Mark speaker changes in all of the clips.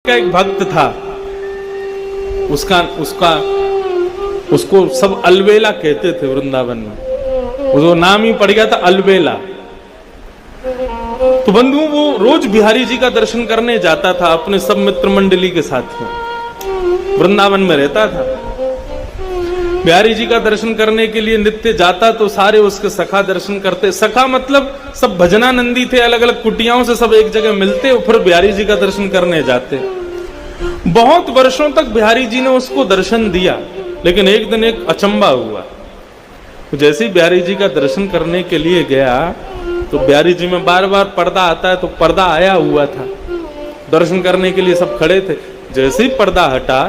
Speaker 1: का एक भक्त था, उसको सब अलबेला कहते थे वृंदावन में, उसको नाम ही पड़ गया था अलबेला। तो बंधुओं, वो रोज बिहारी जी का दर्शन करने जाता था अपने सब मित्र मंडली के साथ में, वृंदावन में रहता था। बिहारी जी का दर्शन करने के लिए नित्य जाता तो सारे उसके सखा दर्शन करते। सखा मतलब सब भजनानंदी थे, अलग अलग कुटियाओं से सब एक जगह मिलते और फिर बिहारी जी का दर्शन करने जाते। बहुत वर्षों तक बिहारी जी ने उसको दर्शन दिया, लेकिन एक दिन एक अचंबा हुआ। जैसे ही बिहारी जी का दर्शन करने के लिए गया तो बिहारी जी में बार बार पर्दा आता है, तो पर्दा आया हुआ था, दर्शन करने के लिए सब खड़े थे। जैसे ही पर्दा हटा,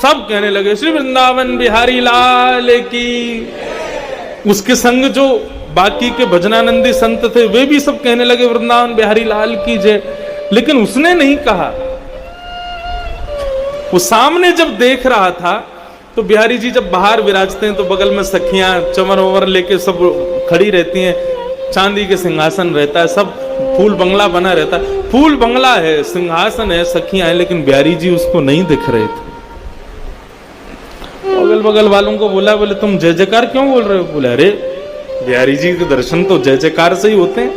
Speaker 1: सब कहने लगे श्री वृंदावन बिहारी लाल की। उसके संग जो बाकी के भजनानंदी संत थे वे भी सब कहने लगे वृंदावन बिहारी लाल की जय, लेकिन उसने नहीं कहा। वो सामने जब देख रहा था तो बिहारी जी जब बाहर विराजते हैं तो बगल में सखियां चमर वमर लेके सब खड़ी रहती हैं, चांदी के सिंहासन रहता है, सब फूल बंगला बना रहता है। फूल बंगला है, सिंहासन है, सखियां हैं, लेकिन बिहारी जी उसको नहीं दिख रहे थे। अगल बगल वालों को बोला, बोले तुम जय जयकार क्यों बोल रहे हो? बोले अरे बिहारी जी के दर्शन तो जय जयकार से ही होते हैं।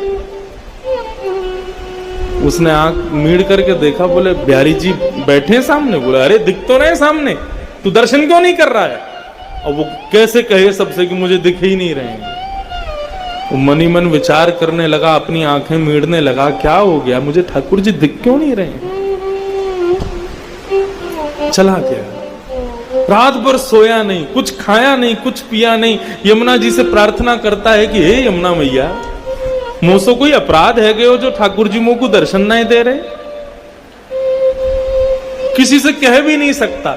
Speaker 1: उसने आंख मीड़ करके देखा, बोले बिहारी जी बैठे सामने। बोले अरे दिख तो रहे सामने, तू दर्शन क्यों नहीं कर रहा है? और वो कैसे कहे सबसे कि मुझे दिख ही नहीं रहे हैं। वो मनी मन विचार करने लगा, अपनी आंखें मीड़ने लगा, क्या हो गया, मुझे ठाकुर जी दिख क्यों नहीं रहे हैं? चला गया, रात भर सोया नहीं, कुछ खाया नहीं, कुछ पिया नहीं। यमुना जी से प्रार्थना करता है कि हे यमुना मैया, मुझसे कोई अपराध है गयो जो ठाकुर जी मुझको दर्शन नहीं दे रहे? किसी से कह भी नहीं सकता,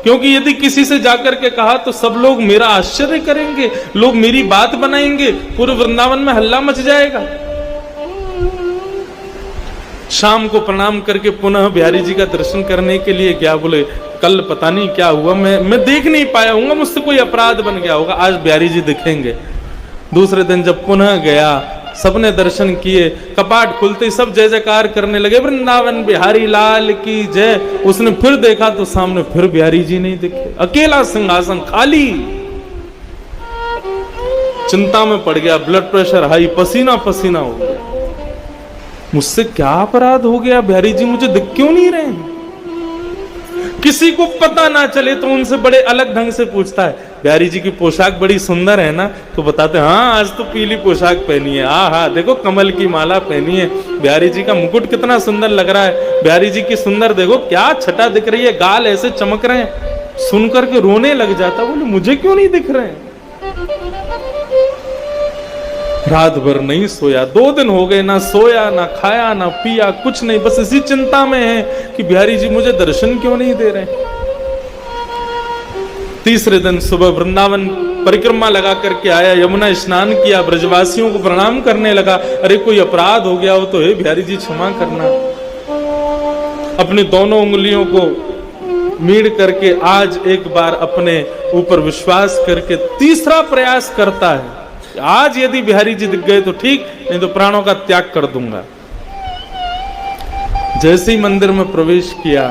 Speaker 1: क्योंकि यदि किसी से जाकर के कहा तो सब लोग मेरा आश्चर्य करेंगे, लोग मेरी बात बनाएंगे, पूरे वृंदावन में हल्ला मच जाएगा। शाम को प्रणाम करके पुनः बिहारी जी का दर्शन करने के लिए गया। बोले कल पता नहीं क्या हुआ, मैं देख नहीं पाया हूँ, मुझसे कोई अपराध बन गया होगा, आज बिहारी जी दिखेंगे। दूसरे दिन जब पुनः गया, सबने दर्शन किए, कपाट खुलते सब जय जयकार करने लगे, वृंदावन बिहारी लाल की जय। उसने फिर देखा तो सामने फिर बिहारी जी नहीं दिखे, अकेला सिंहासन खाली। चिंता में पड़ गया, ब्लड प्रेशर हाई, पसीना पसीना हो गया। मुझसे क्या अपराध हो गया, बिहारी जी मुझे दिख क्यों नहीं रहे हैं? किसी को पता ना चले तो उनसे बड़े अलग ढंग से पूछता है, बिहारी जी की पोशाक बड़ी सुंदर है ना? तो बताते हाँ आज तो पीली पोशाक पहनी है, हाँ देखो कमल की माला पहनी है, बिहारी जी का मुकुट कितना सुंदर लग रहा है, बिहारी जी की सुंदर देखो क्या छटा दिख रही है, गाल ऐसे चमक रहे हैं। सुन करके रोने लग जाता, बोले मुझे क्यों नहीं दिख रहे हैं? रात भर नहीं सोया, 2 दिन हो गए, ना सोया ना खाया ना पिया, कुछ नहीं, बस इसी चिंता में है कि बिहारी जी मुझे दर्शन क्यों नहीं दे रहे। तीसरे दिन सुबह वृंदावन परिक्रमा लगा करके आया, यमुना स्नान किया, ब्रजवासियों को प्रणाम करने लगा। अरे कोई अपराध हो गया हो तो हे बिहारी जी क्षमा करना। अपनी दोनों उंगलियों को मीड़ करके आज एक बार अपने ऊपर विश्वास करके तीसरा प्रयास करता है, आज यदि बिहारी जी दिख गए तो ठीक, नहीं तो प्राणों का त्याग कर दूंगा। जैसे ही मंदिर में प्रवेश किया,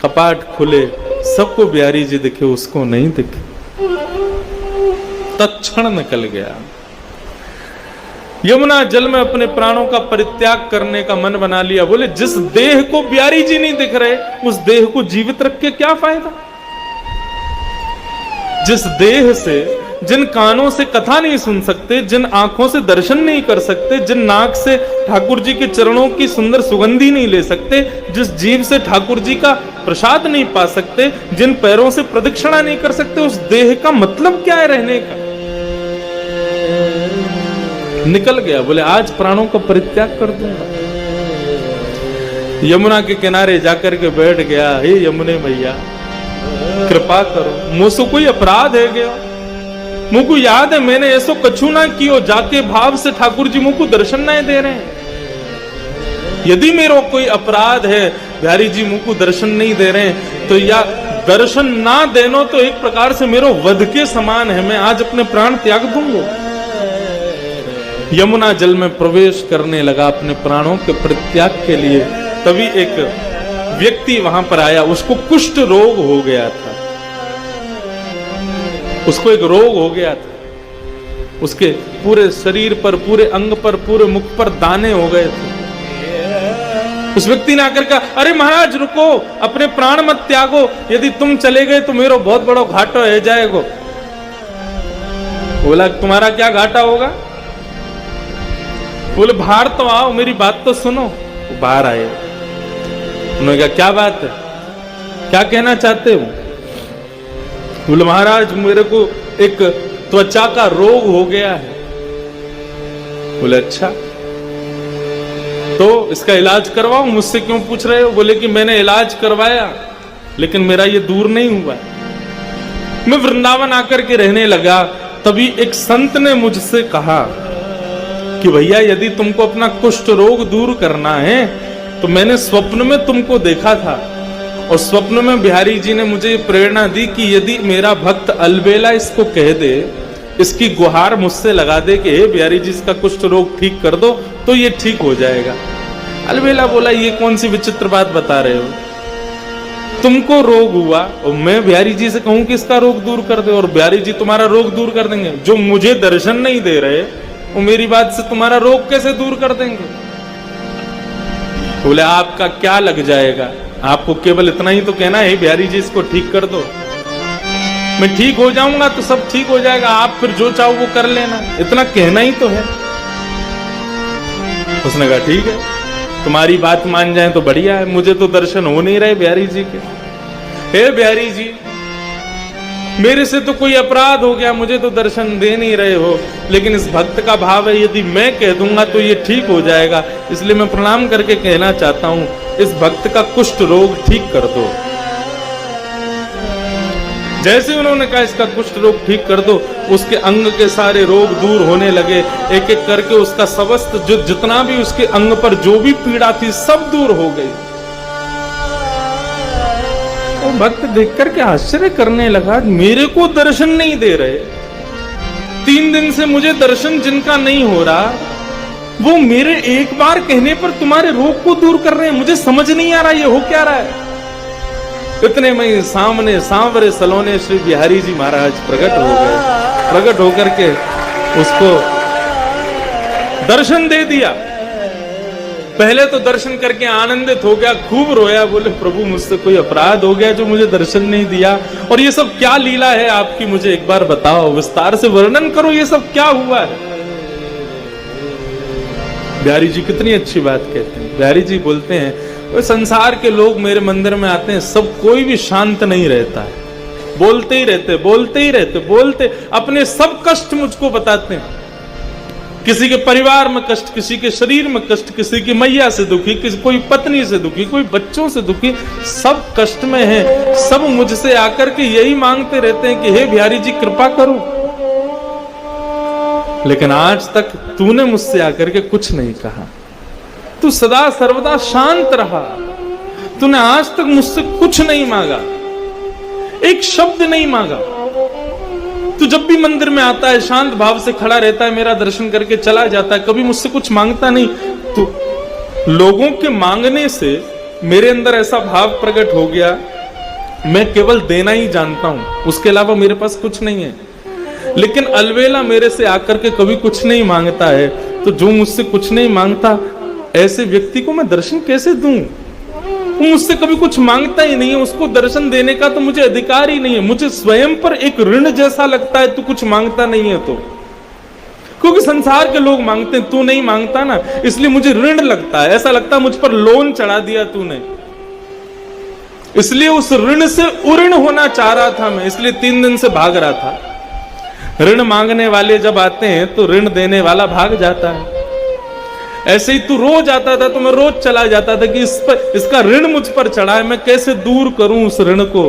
Speaker 1: कपाट खुले, सबको बिहारी जी दिखे, उसको नहीं दिखे। तत्क्षण निकल गया। यमुना जल में अपने प्राणों का परित्याग करने का मन बना लिया। बोले जिस देह को बिहारी जी नहीं दिख रहे, उस देह को जीवित रख के क्या फायदा? जिस देह से, जिन कानों से कथा नहीं सुन सकते, जिन आंखों से दर्शन नहीं कर सकते, जिन नाक से ठाकुर जी के चरणों की सुंदर सुगंधी नहीं ले सकते, जिस जीभ से ठाकुर जी का प्रसाद नहीं पा सकते, जिन पैरों से प्रदक्षिणा नहीं कर सकते, उस देह का मतलब क्या है रहने का? निकल गया। बोले आज प्राणों का परित्याग कर दूंगा। यमुना के किनारे जाकर के बैठ गया, हे यमुने मैया कृपा करो, मुझसे कोई अपराध है गया? मुझको याद है मैंने ऐसो कछु ना कियो, जाके भाव से ठाकुर जी मुझको दर्शन नहीं दे रहे हैं। यदि मेरा कोई अपराध है, बिहारी जी मुझको दर्शन नहीं दे रहे हैं, तो या दर्शन ना देनो तो एक प्रकार से मेरो वध के समान है, मैं आज अपने प्राण त्याग दूंगा। यमुना जल में प्रवेश करने लगा अपने प्राणों के परित्याग के लिए। तभी एक व्यक्ति वहां पर आया, उसको कुष्ठ रोग हो गया था, उसको एक रोग हो गया था, उसके पूरे शरीर पर, पूरे अंग पर, पूरे मुख पर दाने हो गए थे। उस व्यक्ति ने आकर कहा, अरे महाराज रुको, अपने प्राण मत त्यागो, यदि तुम चले गए तो मेरा बहुत बड़ा घाटा हो जाएगा। बोला तुम्हारा क्या घाटा होगा? बोले बाहर तो आओ, मेरी बात तो सुनो। वो बाहर आए, उन्होंने कहा क्या बात है, क्या कहना चाहते हो? बोले महाराज मेरे को एक त्वचा का रोग हो गया है। बोले अच्छा, तो इसका इलाज करवाऊं, मुझसे क्यों पूछ रहे हो? बोले कि मैंने इलाज करवाया लेकिन मेरा ये दूर नहीं हुआ। मैं वृंदावन आकर के रहने लगा, तभी एक संत ने मुझसे कहा कि भैया यदि तुमको अपना कुष्ठ रोग दूर करना है तो मैंने स्वप्न में तुमको देखा था, और स्वप्न में बिहारी जी ने मुझे प्रेरणा दी कि यदि मेरा भक्त अलबेला इसको कह दे, इसकी गुहार मुझसे लगा दे कि हे बिहारी जी इसका कुष्ठ रोग ठीक कर दो, तो ये ठीक हो जाएगा। अलबेला बोला ये कौन सी विचित्र बात बता रहे हो, तुमको रोग हुआ और मैं बिहारी जी से कहूं कि इसका रोग दूर कर दे, और बिहारी जी तुम्हारा रोग दूर कर देंगे? जो मुझे दर्शन नहीं दे रहे वो मेरी बात से तुम्हारा रोग कैसे दूर कर देंगे? बोले आपका क्या लग जाएगा, आपको केवल इतना ही तो कहना है बिहारी जी इसको ठीक कर दो, मैं ठीक हो जाऊंगा तो सब ठीक हो जाएगा, आप फिर जो चाहो वो कर लेना, इतना कहना ही तो है। उसने कहा ठीक है, तुम्हारी बात मान जाए तो बढ़िया है, मुझे तो दर्शन हो नहीं रहे बिहारी जी के। हे बिहारी जी मेरे से तो कोई अपराध हो गया, मुझे तो दर्शन दे नहीं रहे हो, लेकिन इस भक्त का भाव है यदि मैं कह दूंगा तो ये ठीक हो जाएगा, इसलिए मैं प्रणाम करके कहना चाहता हूं इस भक्त का कुष्ठ रोग ठीक कर दो। जैसे उन्होंने कहा इसका कुष्ठ रोग ठीक कर दो, उसके अंग के सारे रोग दूर होने लगे, एक एक करके उसका समस्त जितना भी उसके अंग पर जो भी पीड़ा थी सब दूर हो गई। वो भक्त देख करके आश्चर्य करने लगा, मेरे को दर्शन नहीं दे रहे, 3 दिन से मुझे दर्शन जिनका नहीं हो रहा वो मेरे एक बार कहने पर तुम्हारे रोग को दूर कर रहे हैं, मुझे समझ नहीं आ रहा ये हो क्या रहा है। इतने में सामने सांवरे सलोने श्री बिहारी जी महाराज प्रकट हो गए, प्रकट होकर के उसको दर्शन दे दिया। पहले तो दर्शन करके आनंदित हो गया, खूब रोया, बोले प्रभु मुझसे कोई अपराध हो गया जो मुझे दर्शन नहीं दिया, और ये सब क्या लीला है आपकी, मुझे एक बार बताओ, विस्तार से वर्णन करो, ये सब क्या हुआ है। बिहारी जी कितनी अच्छी बात कहते हैं। बिहारी जी बोलते हैं संसार के लोग मेरे मंदिर में आते हैं, सब कोई भी शांत नहीं रहता है, बोलते ही रहते, बोलते ही रहते, बोलते अपने सब कष्ट मुझको बताते हैं, किसी के परिवार में कष्ट, किसी के शरीर में कष्ट, किसी की मैया से दुखी, किसी कोई पत्नी से दुखी, कोई बच्चों से दुखी, सब कष्ट में है, सब मुझसे आकर के यही मांगते रहते हैं कि हे बिहारी जी कृपा करो, लेकिन आज तक तूने मुझसे आकर के कुछ नहीं कहा, तू सदा सर्वदा शांत रहा, तूने आज तक मुझसे कुछ नहीं मांगा, एक शब्द नहीं मांगा। तू जब भी मंदिर में आता है शांत भाव से खड़ा रहता है, मेरा दर्शन करके चला जाता है, कभी मुझसे कुछ मांगता नहीं। तो लोगों के मांगने से मेरे अंदर ऐसा भाव प्रकट हो गया, मैं केवल देना ही जानता हूं, उसके अलावा मेरे पास कुछ नहीं है। लेकिन अलवेला मेरे से आकर के कभी कुछ नहीं मांगता है, तो जो मुझसे कुछ नहीं मांगता ऐसे व्यक्ति को मैं दर्शन कैसे दूं? वो मुझसे कभी कुछ मांगता ही नहीं है, उसको दर्शन देने का तो मुझे अधिकार ही नहीं है, मुझे स्वयं पर एक ऋण जैसा लगता है तू कुछ मांगता नहीं है तो, क्योंकि संसार के लोग मांगते हैं, तू नहीं मांगता ना, इसलिए मुझे ऋण लगता है, ऐसा लगता है मुझ पर लोन चढ़ा दिया तूने, इसलिए उस ऋण से उऋण होना चाह रहा था मैं, इसलिए 3 दिन से भाग रहा था। ऋण मांगने वाले जब आते हैं तो ऋण देने वाला भाग जाता है। ऐसे ही तू रोज आता था तो मैं रोज चला जाता था कि इसका ऋण मुझ पर चढ़ा है, मैं कैसे दूर करूं उस ऋण को।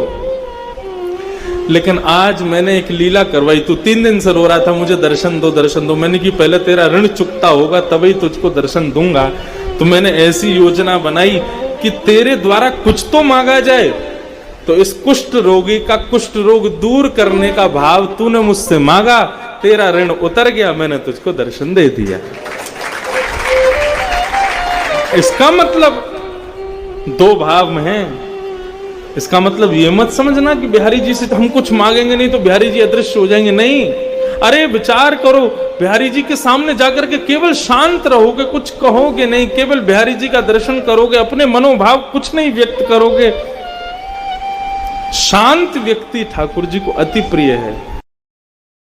Speaker 1: लेकिन आज मैंने एक लीला करवाई, तू 3 दिन से रो रहा था मुझे दर्शन दो दर्शन दो, मैंने कि पहले तेरा ऋण चुकता होगा तभी तुझको दर्शन दूंगा। तो मैंने ऐसी योजना बनाई कि तेरे द्वारा कुछ तो मांगा जाए, तो इस कुष्ठ रोगी का कुष्ठ रोग दूर करने का भाव तूने मुझसे मांगा, तेरा ऋण उतर गया, मैंने तुझको दर्शन दे दिया। इसका मतलब दो भाव में है। इसका मतलब ये मत समझना कि बिहारी जी से तो हम कुछ मांगेंगे नहीं तो बिहारी जी अदृश्य हो जाएंगे, नहीं। अरे विचार करो, बिहारी जी के सामने जाकर के केवल शांत रहोगे, कुछ कहोगे नहीं, केवल बिहारी जी का दर्शन करोगे, अपने मनोभाव कुछ नहीं व्यक्त करोगे। शांत व्यक्ति ठाकुर जी को अति प्रिय है।